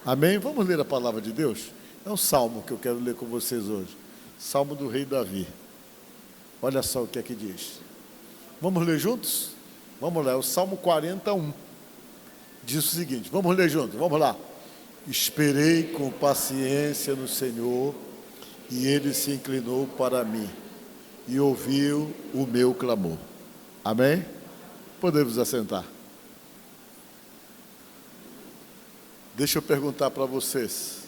Amém? Vamos ler a palavra de Deus? É um salmo que eu quero ler com vocês hoje. Salmo do rei Davi. Olha só o que é que diz. Vamos ler juntos? Vamos lá, é o Salmo 41. Diz o seguinte, vamos ler juntos, vamos lá. Esperei com paciência no Senhor, e Ele se inclinou para mim, e ouviu o meu clamor. Amém? Podemos assentar. Deixa eu perguntar para vocês.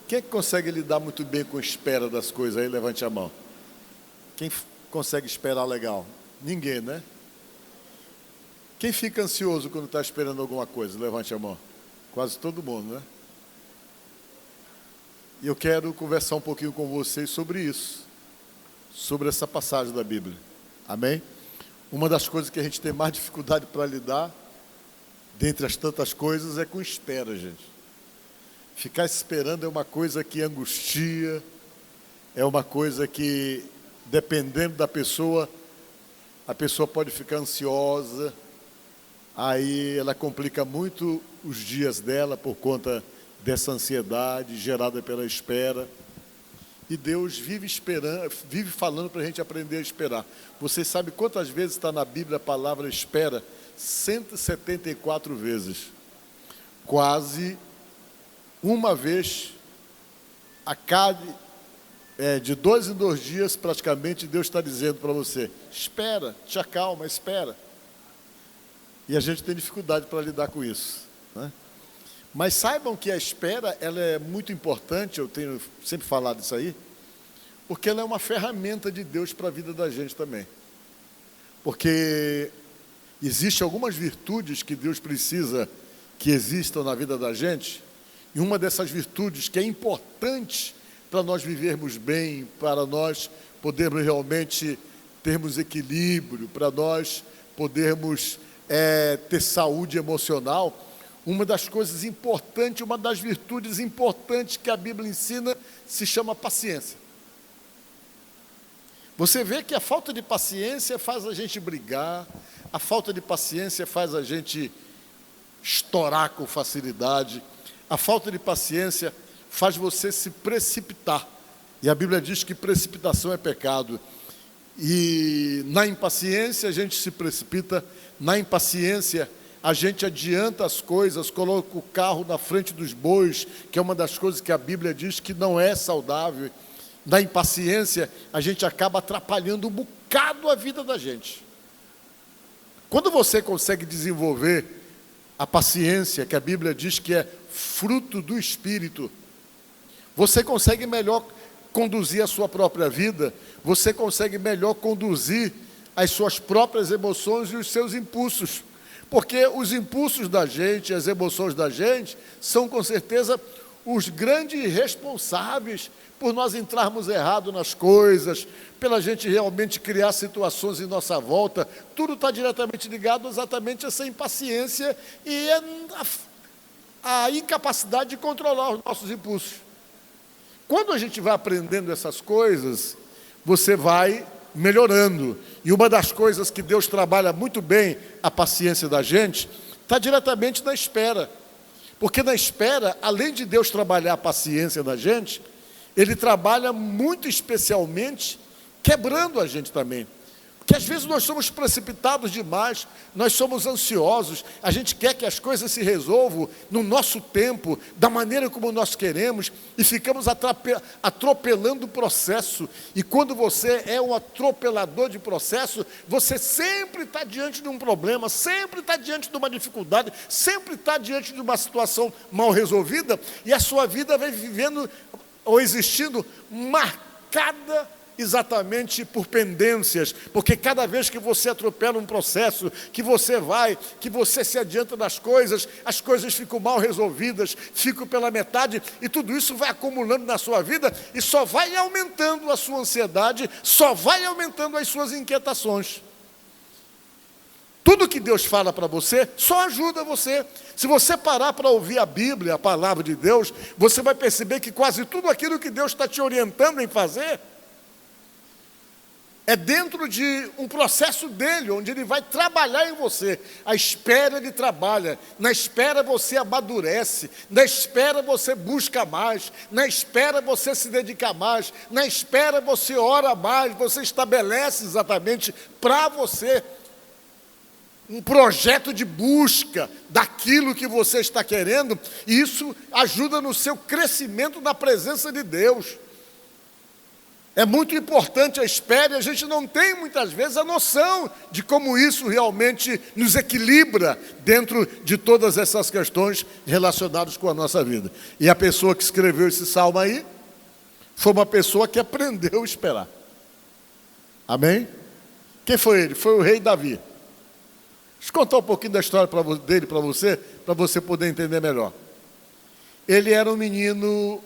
Quem é que consegue lidar muito bem com a espera das coisas aí? Levante a mão. Quem consegue esperar legal? Ninguém, né? Quem fica ansioso quando está esperando alguma coisa? Levante a mão. Quase todo mundo, né? E eu quero conversar um pouquinho com vocês sobre isso. Sobre essa passagem da Bíblia. Amém? Uma das coisas que a gente tem mais dificuldade para lidar, dentre as tantas coisas, é com espera, gente. Ficar esperando é uma coisa que angustia, é uma coisa que, dependendo da pessoa, a pessoa pode ficar ansiosa, aí ela complica muito os dias dela por conta dessa ansiedade gerada pela espera. E Deus vive esperando, vive falando para a gente aprender a esperar. Vocês sabem quantas vezes está na Bíblia a palavra espera? 174 vezes. Quase uma vez a cada de 2 em 2 dias, praticamente, Deus está dizendo para você: espera, te acalma, espera. E a gente tem dificuldade para lidar com isso, né? Mas saibam que a espera, ela é muito importante, eu tenho sempre falado isso aí, porque ela é uma ferramenta de Deus para a vida da gente também. Porque existem algumas virtudes que Deus precisa que existam na vida da gente, e uma dessas virtudes que é importante para nós vivermos bem, para nós podermos realmente termos equilíbrio, para nós podermos ter saúde emocional. Uma das coisas importantes, uma das virtudes importantes que a Bíblia ensina se chama paciência. Você vê que a falta de paciência faz a gente brigar, a falta de paciência faz a gente estourar com facilidade, a falta de paciência faz você se precipitar. E a Bíblia diz que precipitação é pecado. E na impaciência a gente se precipita, na impaciência a gente adianta as coisas, coloca o carro na frente dos bois, que é uma das coisas que a Bíblia diz que não é saudável. Na impaciência, a gente acaba atrapalhando um bocado a vida da gente. Quando você consegue desenvolver a paciência, que a Bíblia diz que é fruto do Espírito, você consegue melhor conduzir a sua própria vida, você consegue melhor conduzir as suas próprias emoções e os seus impulsos. Porque os impulsos da gente, as emoções da gente, são com certeza os grandes responsáveis por nós entrarmos errado nas coisas, pela gente realmente criar situações em nossa volta. Tudo está diretamente ligado exatamente a essa impaciência e a incapacidade de controlar os nossos impulsos. Quando a gente vai aprendendo essas coisas, você vai melhorando. E uma das coisas que Deus trabalha muito bem a paciência da gente, está diretamente na espera. Porque na espera, além de Deus trabalhar a paciência da gente, Ele trabalha muito especialmente quebrando a gente também. Porque às vezes nós somos precipitados demais, nós somos ansiosos, a gente quer que as coisas se resolvam no nosso tempo, da maneira como nós queremos, e ficamos atropelando o processo. E quando você é um atropelador de processo, você sempre está diante de um problema, sempre está diante de uma dificuldade, sempre está diante de uma situação mal resolvida, e a sua vida vai vivendo ou existindo marcada exatamente por pendências, porque cada vez que você atropela um processo, que você se adianta das coisas, as coisas ficam mal resolvidas, ficam pela metade, e tudo isso vai acumulando na sua vida, e só vai aumentando a sua ansiedade, só vai aumentando as suas inquietações. Tudo que Deus fala para você, só ajuda você. Se você parar para ouvir a Bíblia, a palavra de Deus, você vai perceber que quase tudo aquilo que Deus está te orientando em fazer, É dentro de um processo dele, onde ele vai trabalhar em você. À espera ele trabalha, na espera você amadurece, na espera você busca mais, na espera você se dedica mais, na espera você ora mais, você estabelece exatamente para você um projeto de busca daquilo que você está querendo, e isso ajuda no seu crescimento na presença de Deus. É muito importante a espera, e a gente não tem muitas vezes a noção de como isso realmente nos equilibra dentro de todas essas questões relacionadas com a nossa vida. E a pessoa que escreveu esse salmo aí foi uma pessoa que aprendeu a esperar. Amém? Quem foi ele? Foi o rei Davi. Deixa eu contar um pouquinho da história dele para você poder entender melhor. Ele era um menino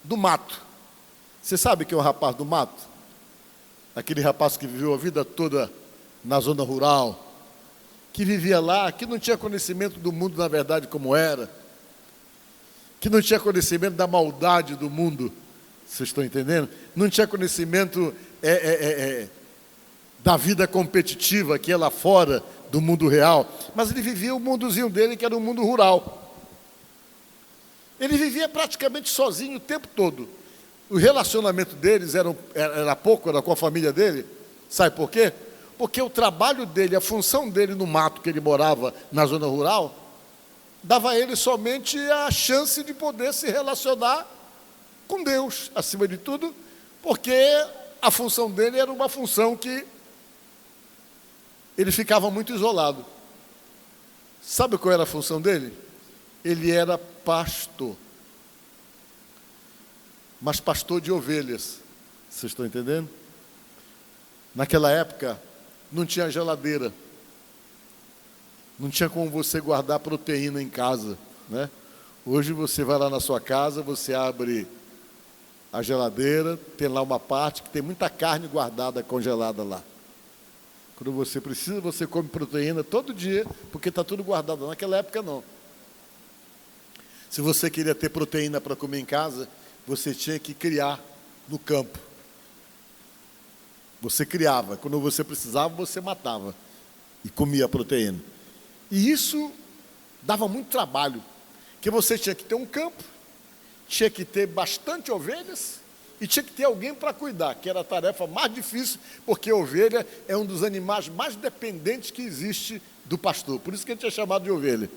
do mato. Você sabe que é um rapaz do mato? Aquele rapaz que viveu a vida toda na zona rural, que vivia lá, que não tinha conhecimento do mundo na verdade como era, que não tinha conhecimento da maldade do mundo, vocês estão entendendo? Não tinha conhecimento da vida competitiva que é lá fora do mundo real, mas ele vivia o mundozinho dele, que era o mundo rural. Ele vivia praticamente sozinho o tempo todo. O relacionamento deles era pouco, era com a família dele. Sabe por quê? Porque o trabalho dele, a função dele no mato que ele morava na zona rural, dava a ele somente a chance de poder se relacionar com Deus, acima de tudo, porque a função dele era uma função que ele ficava muito isolado. Sabe qual era a função dele? Ele era pastor. Mas pastor de ovelhas. Vocês estão entendendo? Naquela época, não tinha geladeira. Não tinha como você guardar proteína em casa, né? Hoje você vai lá na sua casa, você abre a geladeira, tem lá uma parte que tem muita carne guardada, congelada lá. Quando você precisa, você come proteína todo dia, porque está tudo guardado. Naquela época, não. Se você queria ter proteína para comer em casa, você tinha que criar no campo. Você criava. Quando você precisava, você matava e comia a proteína. E isso dava muito trabalho, porque você tinha que ter um campo, tinha que ter bastante ovelhas e tinha que ter alguém para cuidar, que era a tarefa mais difícil, porque a ovelha é um dos animais mais dependentes que existe do pastor. Por isso que a gente é chamado de ovelha.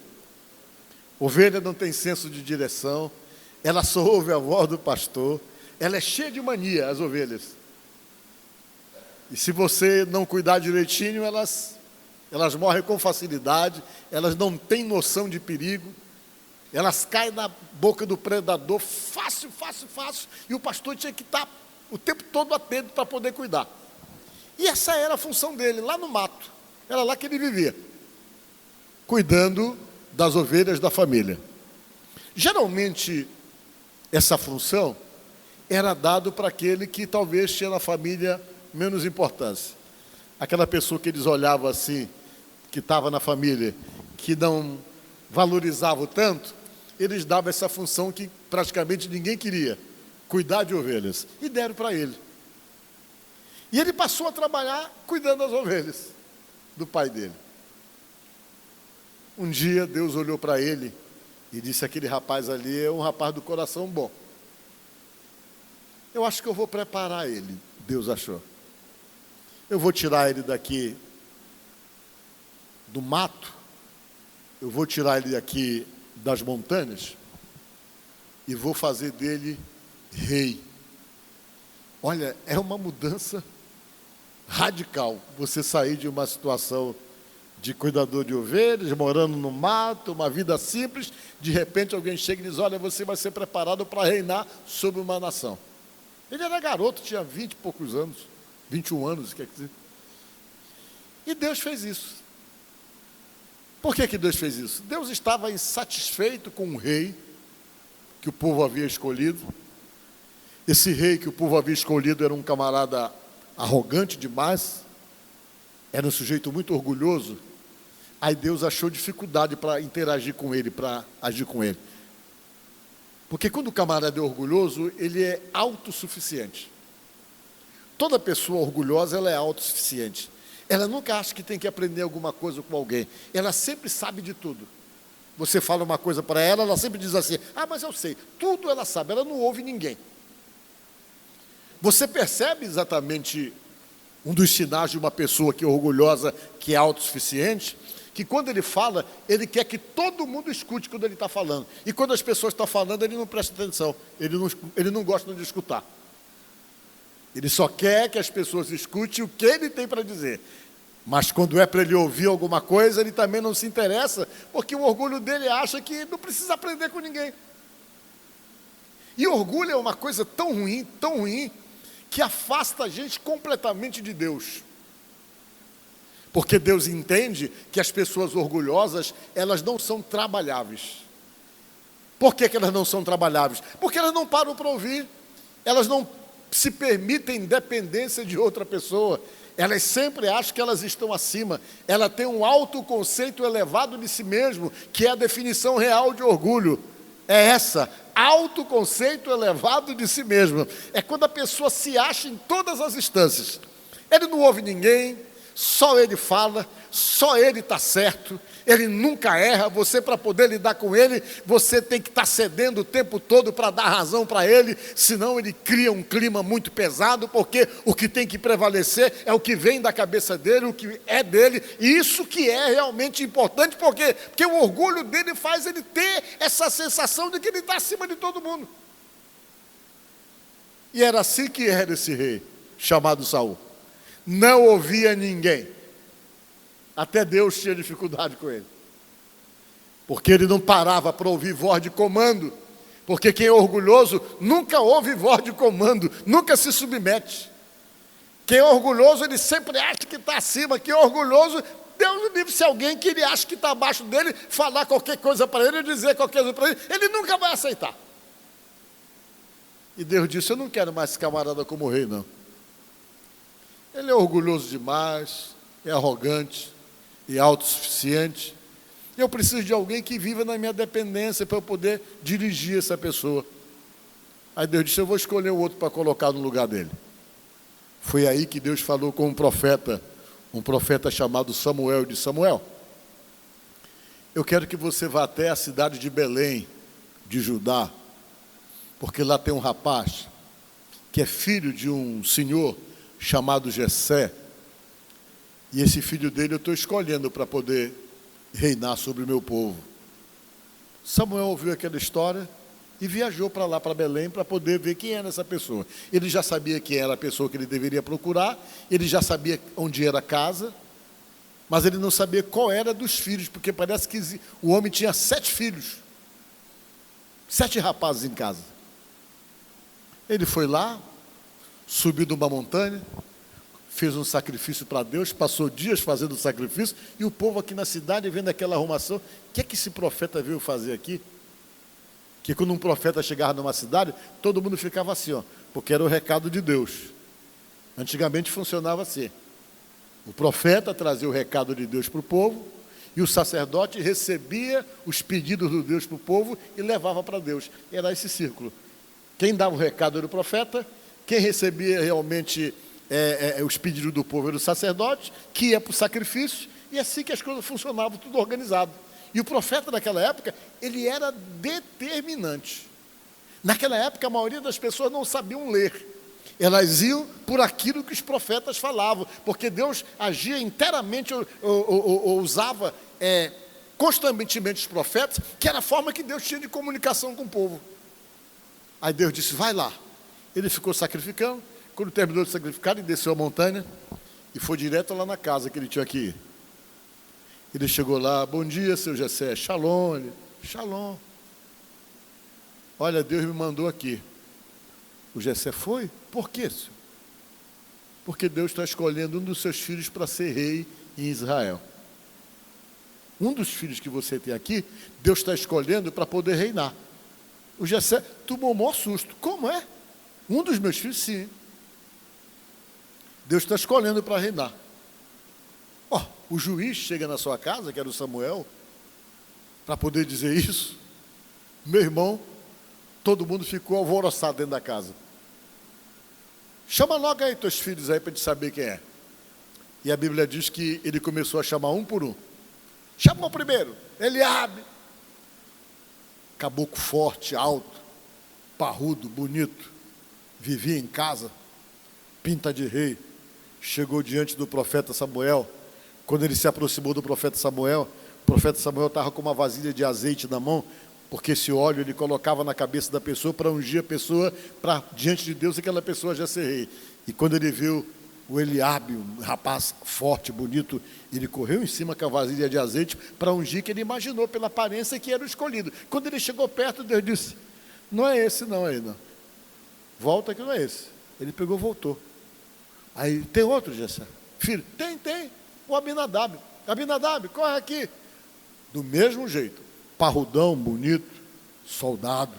Ovelha não tem senso de direção, ela só ouve a voz do pastor, ela é cheia de mania, as ovelhas. E se você não cuidar direitinho, elas morrem com facilidade, elas não têm noção de perigo, elas caem na boca do predador fácil, e o pastor tinha que estar o tempo todo atento para poder cuidar. E essa era a função dele, lá no mato, era lá que ele vivia, cuidando das ovelhas da família. Geralmente, essa função era dado para aquele que talvez tinha na família menos importância. Aquela pessoa que eles olhavam assim, que estava na família, que não valorizava tanto, eles davam essa função que praticamente ninguém queria, cuidar de ovelhas, e deram para ele. E ele passou a trabalhar cuidando das ovelhas do pai dele. Um dia Deus olhou para ele e disse: aquele rapaz ali é um rapaz do coração bom. Eu acho que eu vou preparar ele, Deus achou. Eu vou tirar ele daqui do mato, eu vou tirar ele daqui das montanhas e vou fazer dele rei. Olha, é uma mudança radical, você sair de uma situação de cuidador de ovelhas, morando no mato, uma vida simples, de repente alguém chega e diz: olha, você vai ser preparado para reinar sobre uma nação. Ele era garoto, tinha 20 e poucos anos, 21 anos, quer dizer. E Deus fez isso. Por que Deus fez isso? Deus estava insatisfeito com o rei que o povo havia escolhido. Esse rei que o povo havia escolhido era um camarada arrogante demais, era um sujeito muito orgulhoso. Aí Deus achou dificuldade para interagir com ele, para agir com ele. Porque quando o camarada é orgulhoso, ele é autossuficiente. Toda pessoa orgulhosa, ela é autossuficiente. Ela nunca acha que tem que aprender alguma coisa com alguém. Ela sempre sabe de tudo. Você fala uma coisa para ela, ela sempre diz assim: ah, mas eu sei. Tudo ela sabe, ela não ouve ninguém. Você percebe exatamente um dos sinais de uma pessoa que é orgulhosa, que é autossuficiente, que quando ele fala, ele quer que todo mundo escute quando ele está falando. E quando as pessoas estão falando, ele não presta atenção, ele não gosta de escutar. Ele só quer que as pessoas escutem o que ele tem para dizer. Mas quando é para ele ouvir alguma coisa, ele também não se interessa, porque o orgulho dele acha que não precisa aprender com ninguém. E orgulho é uma coisa tão ruim, que afasta a gente completamente de Deus. Porque Deus entende que as pessoas orgulhosas, elas não são trabalháveis. Por que elas não são trabalháveis? Porque elas não param para ouvir, elas não se permitem dependência de outra pessoa, elas sempre acham que elas estão acima, ela tem um autoconceito elevado de si mesmo, que é a definição real de orgulho, é essa, autoconceito elevado de si mesmo, é quando a pessoa se acha em todas as instâncias, ele não ouve ninguém, só ele fala, só ele está certo, ele nunca erra. Você, para poder lidar com ele, você tem que estar cedendo o tempo todo para dar razão para ele, senão ele cria um clima muito pesado, porque o que tem que prevalecer é o que vem da cabeça dele, o que é dele, e isso que é realmente importante, porque o orgulho dele faz ele ter essa sensação de que ele está acima de todo mundo. E era assim que era esse rei, chamado Saul. Não ouvia ninguém. Até Deus tinha dificuldade com ele. Porque ele não parava para ouvir voz de comando. Porque quem é orgulhoso nunca ouve voz de comando, nunca se submete. Quem é orgulhoso, ele sempre acha que está acima. Quem é orgulhoso, Deus o livre, se alguém que ele acha que está abaixo dele, falar qualquer coisa para ele, dizer qualquer coisa para ele, ele nunca vai aceitar. E Deus disse: eu não quero mais esse camarada como rei, não. Ele é orgulhoso demais, é arrogante, é autossuficiente. Eu preciso de alguém que viva na minha dependência para eu poder dirigir essa pessoa. Aí Deus disse: eu vou escolher o outro para colocar no lugar dele. Foi aí que Deus falou com um profeta chamado Samuel, e disse: Samuel, eu quero que você vá até a cidade de Belém, de Judá, porque lá tem um rapaz que é filho de um senhor chamado Jessé, e esse filho dele eu estou escolhendo para poder reinar sobre o meu povo. Samuel ouviu aquela história e viajou para lá, para Belém, para poder ver quem era essa pessoa. Ele já sabia quem era a pessoa que ele deveria procurar, ele já sabia onde era a casa, mas ele não sabia qual era dos filhos, porque parece que o homem tinha 7 filhos, 7 rapazes em casa. Ele foi lá, subiu de uma montanha, fez um sacrifício para Deus, passou dias fazendo sacrifício, e o povo aqui na cidade, vendo aquela arrumação, o que é que esse profeta veio fazer aqui? Que quando um profeta chegava numa cidade, todo mundo ficava assim, ó, porque era o recado de Deus. Antigamente funcionava assim. O profeta trazia o recado de Deus para o povo, e o sacerdote recebia os pedidos de Deus para o povo e levava para Deus. Era esse círculo. Quem dava o recado era o profeta, quem recebia realmente os pedidos do povo era o sacerdote, que ia para o sacrifício, e assim que as coisas funcionavam, tudo organizado. E o profeta naquela época, ele era determinante. Naquela época, a maioria das pessoas não sabiam ler. Elas iam por aquilo que os profetas falavam, porque Deus agia inteiramente, ou usava constantemente os profetas, que era a forma que Deus tinha de comunicação com o povo. Aí Deus disse: vai lá. Ele ficou sacrificando. Quando terminou de sacrificar, ele desceu a montanha e foi direto lá na casa que ele tinha que ir. Ele chegou lá: bom dia, seu Jessé. Shalom. Ele: shalom. Olha, Deus me mandou aqui. O Jessé foi? Por quê, senhor? Porque Deus está escolhendo um dos seus filhos para ser rei em Israel. Um dos filhos que você tem aqui, Deus está escolhendo para poder reinar. O Jessé tomou o maior susto. Como é? Um dos meus filhos, sim. Deus está escolhendo para reinar. O juiz chega na sua casa, que era o Samuel, para poder dizer isso. Meu irmão, todo mundo ficou alvoroçado dentro da casa. chama logo aí teus filhos aí para a gente saber quem é. E a Bíblia diz que ele começou a chamar um por um. Chamou primeiro, Eliabe, caboclo forte, alto, parrudo, bonito, vivia em casa, pinta de rei, chegou diante do profeta Samuel. Quando ele se aproximou do profeta Samuel, o profeta Samuel estava com uma vasilha de azeite na mão, porque esse óleo ele colocava na cabeça da pessoa para ungir a pessoa para diante de Deus, aquela pessoa já ser rei. E quando ele viu o Eliabe, um rapaz forte, bonito, ele correu em cima com a vasilha de azeite para ungir, que ele imaginou pela aparência que era o escolhido. Quando ele chegou perto, Deus disse: não é esse não aí não, volta que não é esse. Ele pegou, voltou. Aí, tem outro, Jessé? Filho, tem, o Abinadab. Abinadab, corre aqui. Do mesmo jeito, parrudão, bonito, soldado.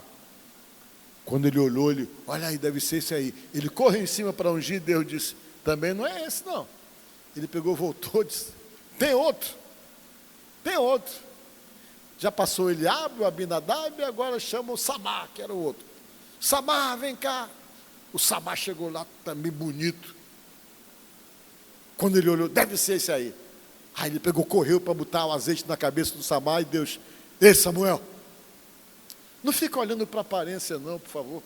Quando ele olhou, ele, olha aí, deve ser esse aí. Ele corre em cima para ungir, Deus disse: também não é esse não. Ele pegou, voltou, disse: tem outro. Já passou Eliabe, o Abinadab, e agora chama o Samar, que era o outro. Samar, vem cá. O Samar chegou lá, também bonito. Quando ele olhou, deve ser esse aí. Aí ele pegou, correu para botar o azeite na cabeça do Samar, e Deus: ei, Samuel, não fica olhando para a aparência não, por favor.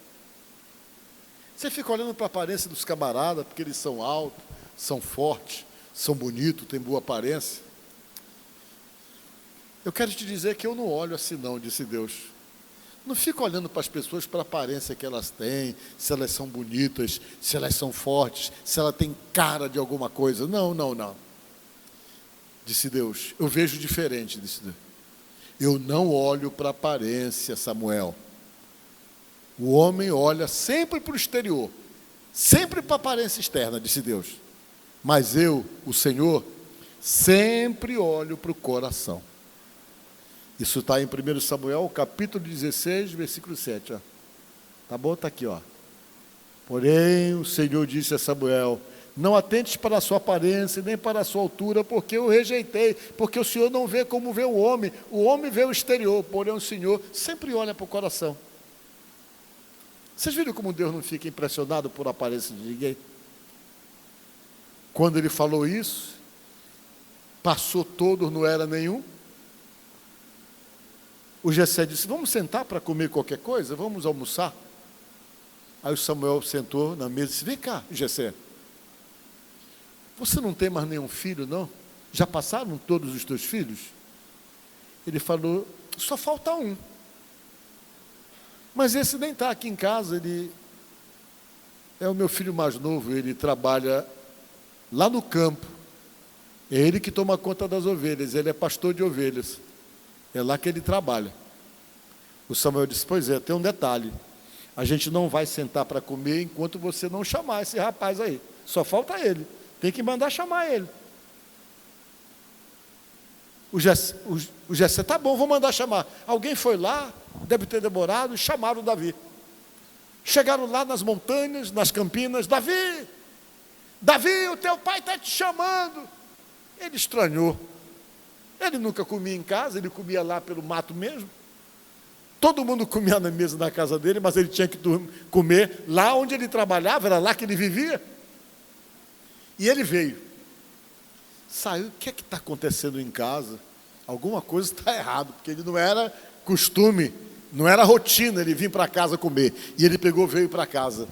Você fica olhando para a aparência dos camaradas, porque eles são altos, são fortes, são bonitos, têm boa aparência. Eu quero te dizer que eu não olho assim não, disse Deus. Não fica olhando para as pessoas para a aparência que elas têm, se elas são bonitas, se elas são fortes, se ela tem cara de alguma coisa. Não. Disse Deus, eu vejo diferente, disse Deus. Eu não olho para a aparência, Samuel. O homem olha sempre para o exterior, sempre para a aparência externa, disse Deus. Mas eu, o Senhor, sempre olho para o coração. Isso está em 1 Samuel, capítulo 16, versículo 7. Ó. Tá bom? Está aqui. Ó. Porém, o Senhor disse a Samuel: não atentes para a sua aparência, nem para a sua altura, porque eu rejeitei, porque o Senhor não vê como vê o homem vê o exterior, porém o Senhor sempre olha para o coração. Vocês viram como Deus não fica impressionado por aparência de ninguém? Quando ele falou isso, passou todos, não era nenhum. O Jessé disse: vamos sentar para comer qualquer coisa? Vamos almoçar? Aí o Samuel sentou na mesa e disse: vem cá, Jessé, você não tem mais nenhum filho, não? Já passaram todos os teus filhos? Ele falou: só falta um. Mas esse nem está aqui em casa, ele é o meu filho mais novo, ele trabalha lá no campo. É ele que toma conta das ovelhas, ele é pastor de ovelhas. É lá que ele trabalha. O Samuel disse: pois é, tem um detalhe. A gente não vai sentar para comer enquanto você não chamar esse rapaz aí. Só falta ele. Tem que mandar chamar ele. O Jessé, tá bom, vou mandar chamar. Alguém foi lá, deve ter demorado, e chamaram Davi. Chegaram lá nas montanhas, nas campinas: Davi, o teu pai está te chamando. Ele estranhou. Ele nunca comia em casa, ele comia lá pelo mato mesmo. Todo mundo comia na mesa da casa dele, mas ele tinha que comer lá onde ele trabalhava, era lá que ele vivia. E ele veio. Saiu: o que é que está acontecendo em casa? Alguma coisa está errada, porque ele não era costume, não era rotina ele vir para casa comer. E ele pegou, veio para casa.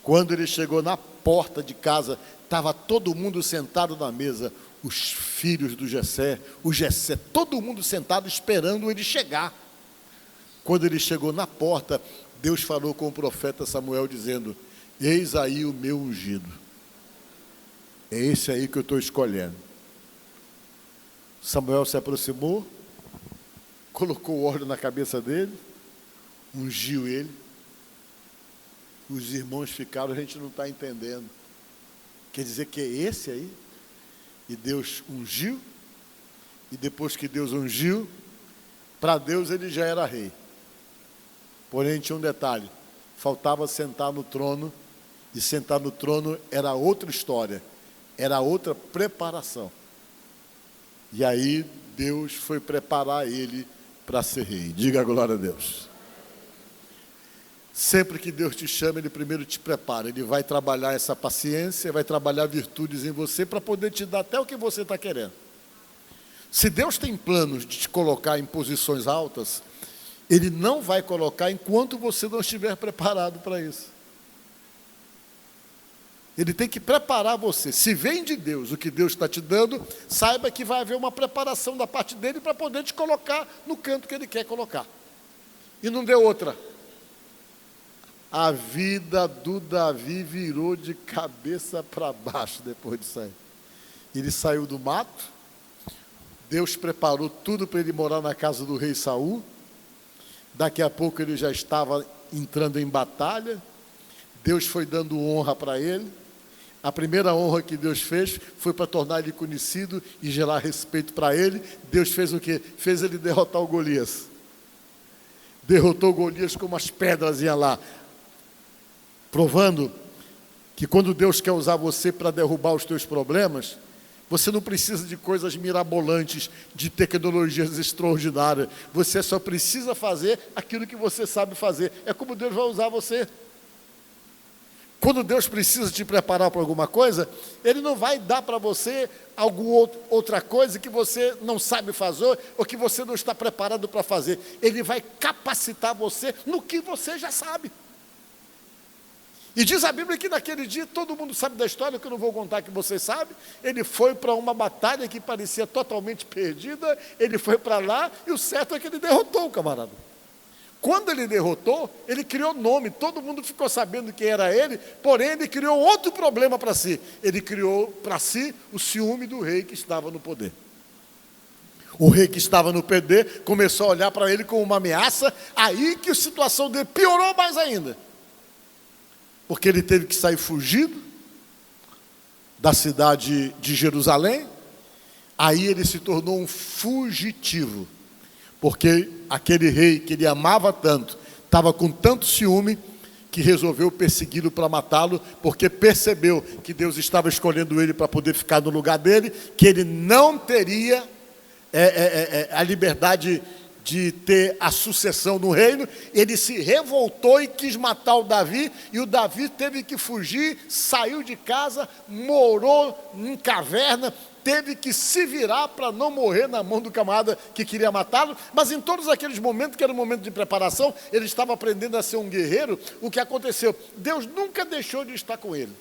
Quando ele chegou na porta de casa, estava todo mundo sentado na mesa, os filhos do Jessé, o Jessé, todo mundo sentado esperando ele chegar. Quando ele chegou na porta, Deus falou com o profeta Samuel dizendo: eis aí o meu ungido. É esse aí que eu estou escolhendo. Samuel se aproximou, colocou o óleo na cabeça dele, ungiu ele. Os irmãos ficaram: a gente não está entendendo. Quer dizer que é esse aí? E Deus ungiu, e depois que Deus ungiu, para Deus ele já era rei. Porém tinha um detalhe: faltava sentar no trono, e sentar no trono era outra história, era outra preparação. E aí Deus foi preparar ele para ser rei. Diga a glória a Deus. Sempre que Deus te chama, Ele primeiro te prepara. Ele vai trabalhar essa paciência, vai trabalhar virtudes em você para poder te dar até o que você está querendo. Se Deus tem planos de te colocar em posições altas, Ele não vai colocar enquanto você não estiver preparado para isso. Ele tem que preparar você. Se vem de Deus o que Deus está te dando, saiba que vai haver uma preparação da parte dele para poder te colocar no canto que Ele quer colocar. E não deu outra. A vida do Davi virou de cabeça para baixo depois disso aí. Ele saiu do mato, Deus preparou tudo para ele morar na casa do rei Saul. Daqui a pouco ele já estava entrando em batalha. Deus foi dando honra para ele. A primeira honra que Deus fez foi para tornar ele conhecido e gerar respeito para ele. Deus fez o quê? Fez ele derrotar o Golias. Derrotou o Golias com umas pedras lá, provando que quando Deus quer usar você para derrubar os teus problemas, você não precisa de coisas mirabolantes, de tecnologias extraordinárias. Você só precisa fazer aquilo que você sabe fazer. É como Deus vai usar você. Quando Deus precisa te preparar para alguma coisa, Ele não vai dar para você alguma outra coisa que você não sabe fazer ou que você não está preparado para fazer. Ele vai capacitar você no que você já sabe. E diz a Bíblia que naquele dia, todo mundo sabe da história, que eu não vou contar, que você sabe. Ele foi para uma batalha que parecia totalmente perdida, ele foi para lá, e o certo é que ele derrotou o camarada. Quando ele derrotou, ele criou nome, todo mundo ficou sabendo quem era ele, porém ele criou outro problema para si. Ele criou para si o ciúme do rei que estava no poder. O rei que estava no poder começou a olhar para ele como uma ameaça, aí que a situação dele piorou mais ainda. Porque ele teve que sair fugido da cidade de Jerusalém, aí ele se tornou um fugitivo. Porque aquele rei que ele amava tanto, estava com tanto ciúme, que resolveu persegui-lo para matá-lo, porque percebeu que Deus estava escolhendo ele para poder ficar no lugar dele, que ele não teria a liberdade de ter a sucessão no reino. Ele se revoltou e quis matar o Davi, e o Davi teve que fugir, saiu de casa, morou em caverna, teve que se virar para não morrer na mão do camarada que queria matá-lo. Mas em todos aqueles momentos, que era um momento de preparação, ele estava aprendendo a ser um guerreiro. O que aconteceu? Deus nunca deixou de estar com ele.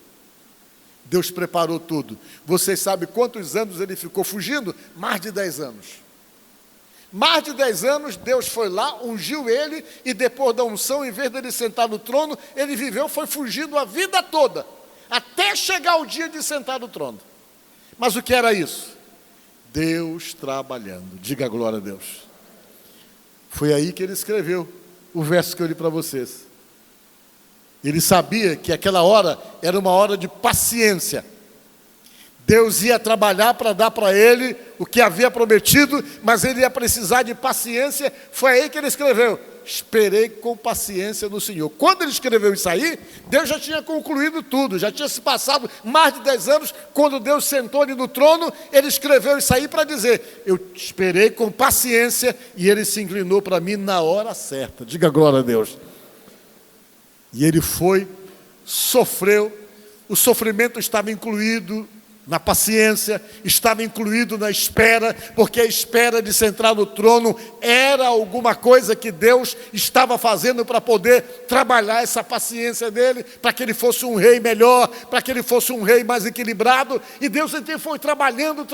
Deus preparou tudo. Vocês sabem quantos anos ele ficou fugindo? Mais de 10 anos. Mais de 10 anos, Deus foi lá, ungiu ele, e depois da unção, em vez dele sentar no trono, ele viveu, foi fugindo a vida toda, até chegar o dia de sentar no trono. Mas o que era isso? Deus trabalhando. Diga glória a Deus. Foi aí que ele escreveu o verso que eu li para vocês. Ele sabia que aquela hora era uma hora de paciência. Deus ia trabalhar para dar para ele o que havia prometido, mas ele ia precisar de paciência. Foi aí que ele escreveu: esperei com paciência no Senhor. Quando ele escreveu isso aí, Deus já tinha concluído tudo, já tinha se passado mais de 10 anos. Quando Deus sentou ali no trono, ele escreveu isso aí para dizer: eu esperei com paciência e ele se inclinou para mim na hora certa. Diga glória a Deus. E ele foi, sofreu, o sofrimento estava incluído na paciência, estava incluído na espera, porque a espera de sentar no trono era alguma coisa que Deus estava fazendo para poder trabalhar essa paciência dele, para que ele fosse um rei melhor, para que ele fosse um rei mais equilibrado. E Deus então foi trabalhando,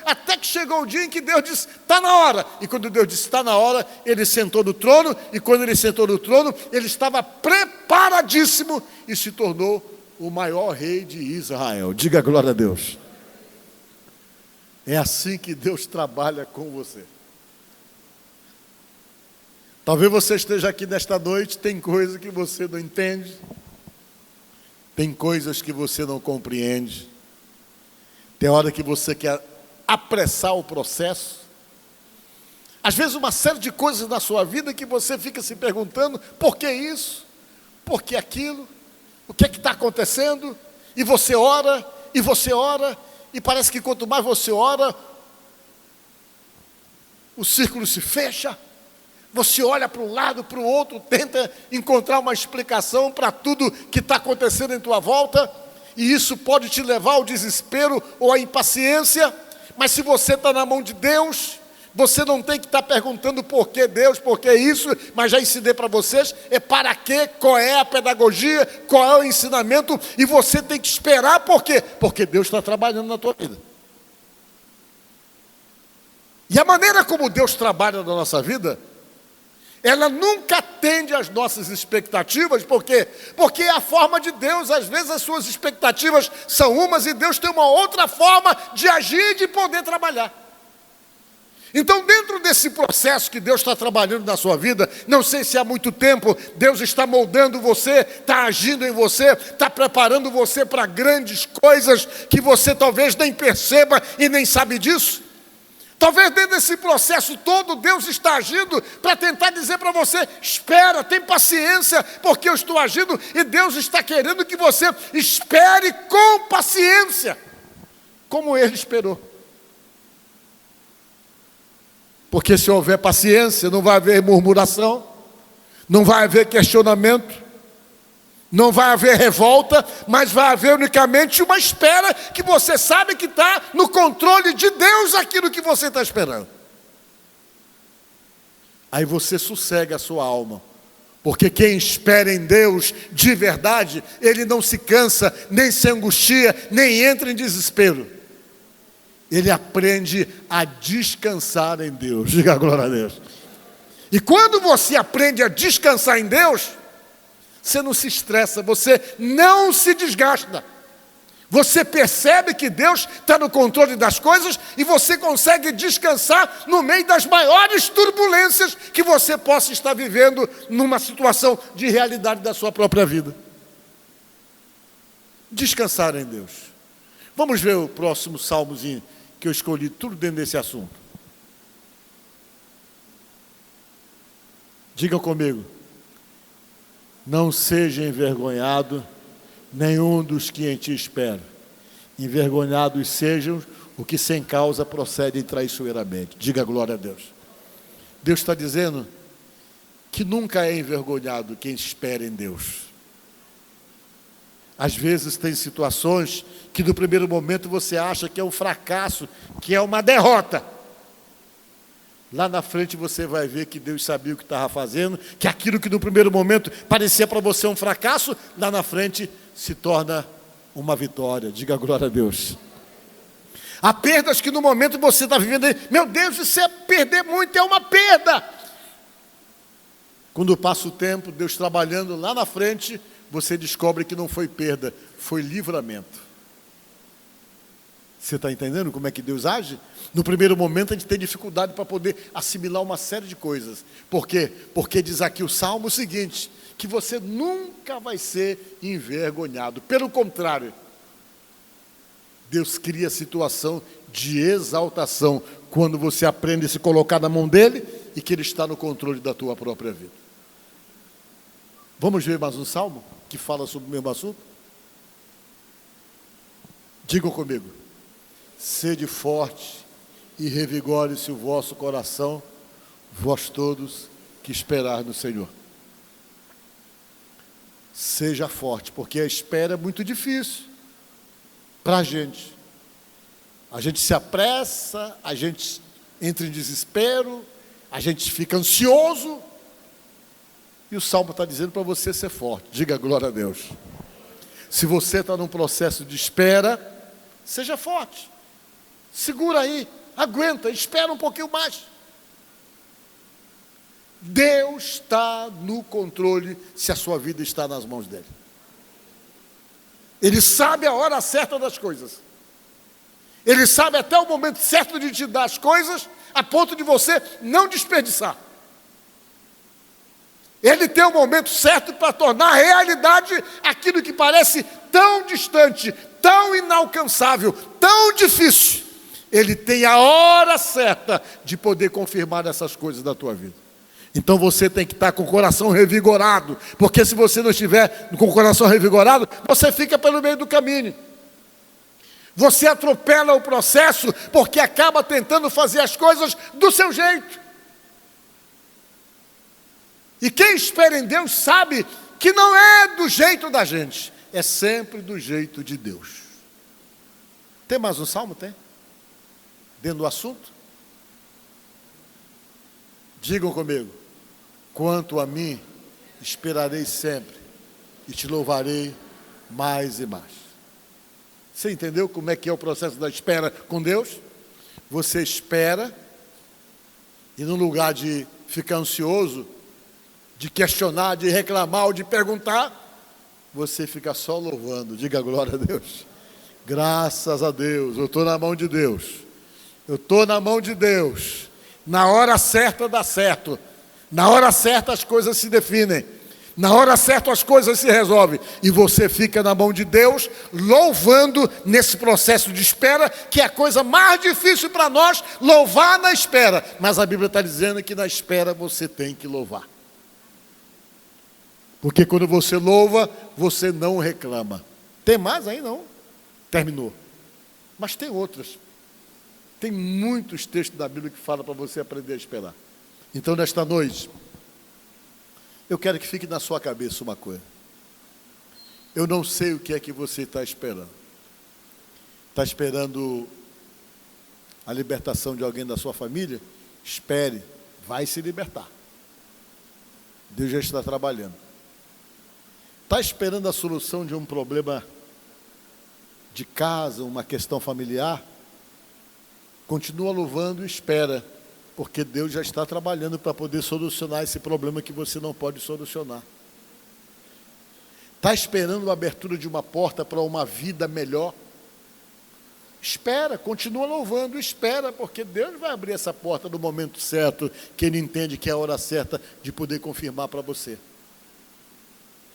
até que chegou o dia em que Deus disse: está na hora. E quando Deus disse: está na hora, ele sentou no trono, e quando ele sentou no trono, ele estava preparadíssimo e se tornou o maior rei de Israel. Diga glória a Deus. É assim que Deus trabalha com você. Talvez você esteja aqui nesta noite, tem coisas que você não entende, tem coisas que você não compreende, tem hora que você quer apressar o processo. Às vezes uma série de coisas na sua vida que você fica se perguntando: por que isso? Por que aquilo? O que é que está acontecendo? E você ora, e parece que quanto mais você ora, o círculo se fecha, Você olha para um lado, para o outro, tenta encontrar uma explicação para tudo que está acontecendo em tua volta, e isso pode te levar ao desespero ou à impaciência. Mas se você está na mão de Deus, você não tem que estar perguntando por que Deus, por que isso, mas já ensinei para vocês, é para quê, qual é a pedagogia, qual é o ensinamento, e você tem que esperar, por quê? Porque Deus está trabalhando na tua vida. E a maneira como Deus trabalha na nossa vida, ela nunca atende às nossas expectativas. Por quê? Porque é a forma de Deus. Às vezes as suas expectativas são umas e Deus tem uma outra forma de agir e de poder trabalhar. Então, dentro desse processo que Deus está trabalhando na sua vida, não sei se há muito tempo, Deus está moldando você, está agindo em você, está preparando você para grandes coisas que você talvez nem perceba e nem sabe disso. Talvez dentro desse processo todo, Deus está agindo para tentar dizer para você, espera, tem paciência, porque eu estou agindo, e Deus está querendo que você espere com paciência, como Ele esperou. Porque se houver paciência, não vai haver murmuração, não vai haver questionamento, não vai haver revolta, mas vai haver unicamente uma espera, que você sabe que está no controle de Deus aquilo que você está esperando. Aí você sossega a sua alma, porque quem espera em Deus de verdade, ele não se cansa, nem se angustia, nem entra em desespero. Ele aprende a descansar em Deus. Diga a glória a Deus. E quando você aprende a descansar em Deus, você não se estressa, você não se desgasta. Você percebe que Deus está no controle das coisas e você consegue descansar no meio das maiores turbulências que você possa estar vivendo numa situação de realidade da sua própria vida. Descansar em Deus. Vamos ver o próximo salmozinho que eu escolhi, tudo dentro desse assunto. Diga comigo. Não seja envergonhado nenhum dos que em ti esperam. Envergonhados sejam o que sem causa procedem traiçoeiramente. Diga glória a Deus. Deus está dizendo que nunca é envergonhado quem espera em Deus. Às vezes tem situações que no primeiro momento você acha que é um fracasso, que é uma derrota. Lá na frente você vai ver que Deus sabia o que estava fazendo, que aquilo que no primeiro momento parecia para você um fracasso, lá na frente se torna uma vitória. Diga glória a Deus. Há perdas que no momento você está vivendo, meu Deus, isso é perder muito, é uma perda. Quando passa o tempo, Deus trabalhando lá na frente, você descobre que não foi perda, foi livramento. Você está entendendo como é que Deus age? No primeiro momento a gente tem dificuldade para poder assimilar uma série de coisas. Por quê? Porque diz aqui o Salmo o seguinte, que você nunca vai ser envergonhado. Pelo contrário, Deus cria situação de exaltação quando você aprende a se colocar na mão dele e que ele está no controle da tua própria vida. Vamos ver mais um salmo que fala sobre o mesmo assunto? Digam comigo. Sede forte e revigore-se o vosso coração, vós todos que esperar no Senhor. Seja forte, porque a espera é muito difícil para a gente. A gente se apressa, a gente entra em desespero, a gente fica ansioso. E o Salmo está dizendo para você ser forte. Diga glória a Deus. Se você está num processo de espera, seja forte. Segura aí, aguenta, espera um pouquinho mais. Deus está no controle se a sua vida está nas mãos dele. Ele sabe a hora certa das coisas. Ele sabe até o momento certo de te dar as coisas, a ponto de você não desperdiçar. Ele tem o momento certo para tornar realidade aquilo que parece tão distante, tão inalcançável, tão difícil. Ele tem a hora certa de poder confirmar essas coisas da tua vida. Então você tem que estar com o coração revigorado, porque se você não estiver com o coração revigorado, você fica pelo meio do caminho. Você atropela o processo, porque acaba tentando fazer as coisas do seu jeito. E quem espera em Deus sabe que não é do jeito da gente, é sempre do jeito de Deus. Tem mais um salmo? Tem? Dentro do assunto? Digam comigo: quanto a mim, esperarei sempre e te louvarei mais e mais. Você entendeu como é que é o processo da espera com Deus? Você espera, e no lugar de ficar ansioso, de questionar, de reclamar ou de perguntar, você fica só louvando. Diga glória a Deus. Graças a Deus, eu estou na mão de Deus. Eu estou na mão de Deus. Na hora certa dá certo. Na hora certa as coisas se definem. Na hora certa as coisas se resolvem. E você fica na mão de Deus, louvando nesse processo de espera, que é a coisa mais difícil para nós, louvar na espera. Mas a Bíblia está dizendo que na espera você tem que louvar. Porque quando você louva, você não reclama. Tem mais aí? Não. Terminou. Mas tem outras. Tem muitos textos da Bíblia que falam para você aprender a esperar. Então, nesta noite, eu quero que fique na sua cabeça uma coisa. Eu não sei o que é que você está esperando. Está esperando a libertação de alguém da sua família? Espere, vai se libertar. Deus já está trabalhando. Está esperando a solução de um problema de casa, uma questão familiar? Continua louvando e espera, porque Deus já está trabalhando para poder solucionar esse problema que você não pode solucionar. Está esperando a abertura de uma porta para uma vida melhor? Espera, continua louvando, espera, porque Deus vai abrir essa porta no momento certo, que Ele entende que é a hora certa de poder confirmar para você.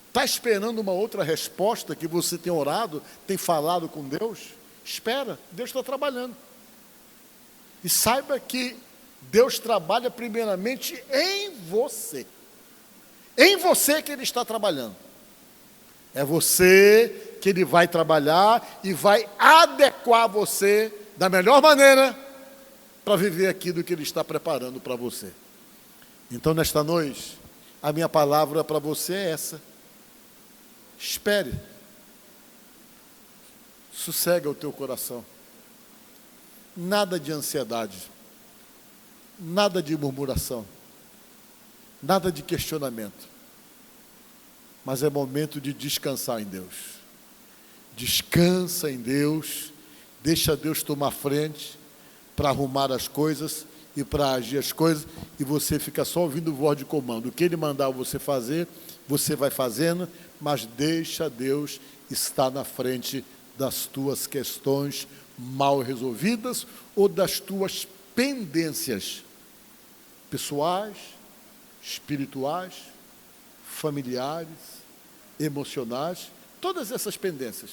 Está esperando uma outra resposta que você tem orado, tem falado com Deus? Espera, Deus está trabalhando. E saiba que Deus trabalha primeiramente em você. Em você que Ele está trabalhando. É você que Ele vai trabalhar e vai adequar você da melhor maneira para viver aquilo que Ele está preparando para você. Então, nesta noite, a minha palavra para você é essa. Espere. Sossega o teu coração. Nada de ansiedade. Nada de murmuração. Nada de questionamento. Mas é momento de descansar em Deus. Descansa em Deus. Deixa Deus tomar frente para arrumar as coisas e para agir as coisas. E você fica só ouvindo voz de comando. O que Ele mandar você fazer, você vai fazendo. Mas deixa Deus estar na frente das tuas questões mal resolvidas ou das tuas pendências pessoais, espirituais, familiares, emocionais, todas essas pendências.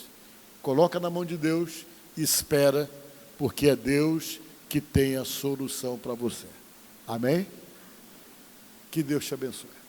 Coloca na mão de Deus e espera, porque é Deus que tem a solução para você. Amém? Que Deus te abençoe.